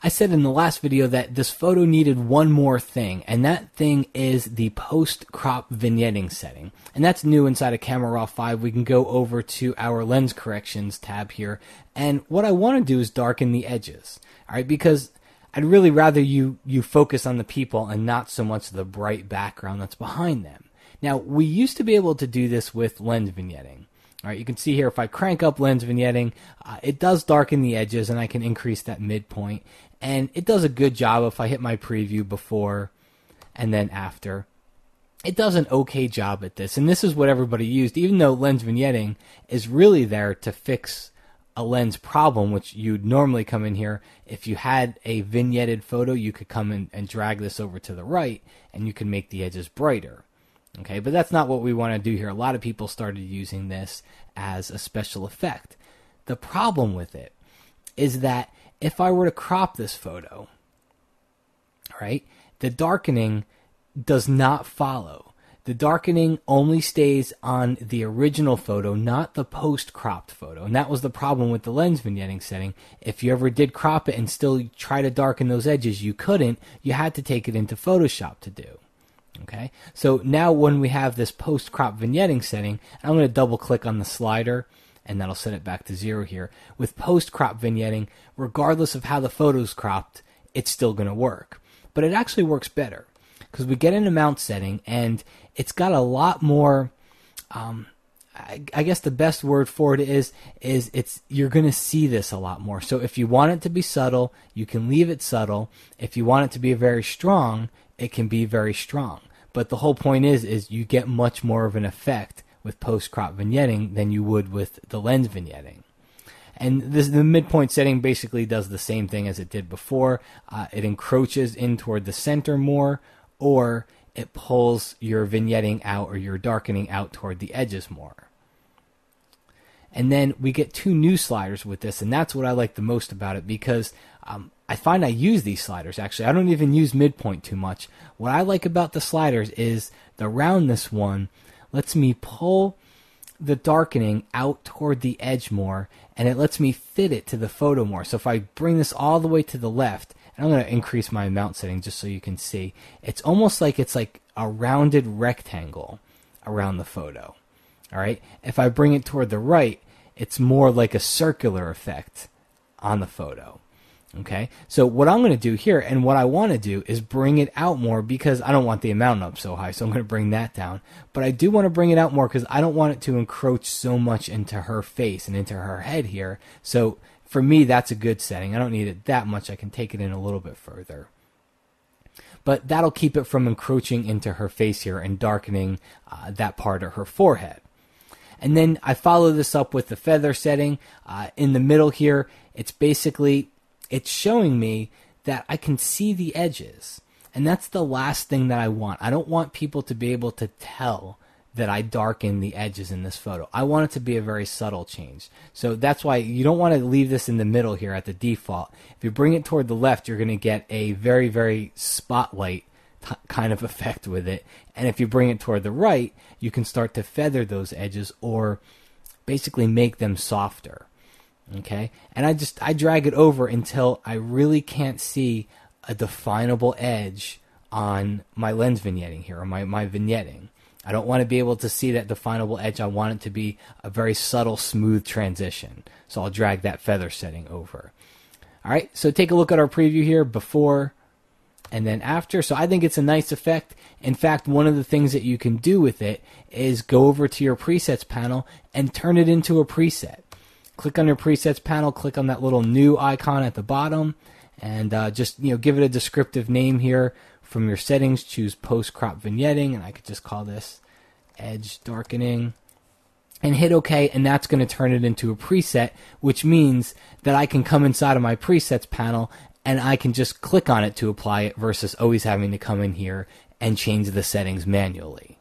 I said in the last video that this photo needed one more thing, and that thing is the post-crop vignetting setting. And that's new inside of Camera Raw 5. We can go over to our lens corrections tab here, and what I want to do is darken the edges, all right, because I'd really rather you focus on the people and not so much the bright background that's behind them. Now, we used to be able to do this with lens vignetting. All right, you can see here if I crank up lens vignetting, it does darken the edges and I can increase that midpoint. And it does a good job if I hit my preview before and then after. It does an okay job at this, and this is what everybody used, even though lens vignetting is really there to fix a lens problem, which you'd normally come in here. If you had a vignetted photo, you could come in and drag this over to the right and you can make the edges brighter. Okay, but that's not what we want to do here. A lot of people started using this as a special effect. The problem with it is that if I were to crop this photo, right, the darkening does not follow. The darkening only stays on the original photo, not the post-cropped photo. And that was the problem with the lens vignetting setting. If you ever did crop it and still try to darken those edges, you couldn't. You had to take it into Photoshop to do. Okay, so now when we have this post-crop vignetting setting, I'm going to double click on the slider and that'll set it back to 0 here. With post-crop vignetting, regardless of how the photo's cropped, it's still going to work. But it actually works better because we get an amount setting and it's got a lot more, I guess the best word for it is you're going to see this a lot more. So if you want it to be subtle, you can leave it subtle. If you want it to be very strong, it can be very strong. But the whole point is you get much more of an effect with post-crop vignetting than you would with the lens vignetting. And the midpoint setting basically does the same thing as it did before. It encroaches in toward the center more, or it pulls your vignetting out or your darkening out toward the edges more. And then we get 2 new sliders with this, and that's what I like the most about it because I find I use these sliders, actually. I don't even use midpoint too much. What I like about the sliders is the roundness one lets me pull the darkening out toward the edge more, and it lets me fit it to the photo more. So if I bring this all the way to the left, and I'm going to increase my amount setting just so you can see, it's almost like it's like a rounded rectangle around the photo. All right. If I bring it toward the right, it's more like a circular effect on the photo. Okay, so what I'm going to do here, and what I want to do, is bring it out more because I don't want the amount up so high, so I'm going to bring that down. But I do want to bring it out more because I don't want it to encroach so much into her face and into her head here. So for me, that's a good setting. I don't need it that much. I can take it in a little bit further. But that'll keep it from encroaching into her face here and darkening that part of her forehead. And then I follow this up with the feather setting. In the middle here, it's showing me that I can see the edges. And that's the last thing that I want. I don't want people to be able to tell that I darken the edges in this photo. I want it to be a very subtle change. So that's why you don't want to leave this in the middle here at the default. If you bring it toward the left, you're going to get a very, very spotlight kind of effect with it. And if you bring it toward the right, you can start to feather those edges or basically make them softer. Okay, and I drag it over until I really can't see a definable edge on my lens vignetting here, or my vignetting. I don't want to be able to see that definable edge. I want it to be a very subtle, smooth transition. So I'll drag that feather setting over. All right, so take a look at our preview here, before and then after. So I think it's a nice effect. In fact, one of the things that you can do with it is go over to your presets panel and turn it into a preset. Click on your presets panel, click on that little new icon at the bottom, and just give it a descriptive name here. From your settings, choose post-crop vignetting, and I could just call this edge darkening, and hit OK, and that's going to turn it into a preset, which means that I can come inside of my presets panel and I can just click on it to apply it versus always having to come in here and change the settings manually.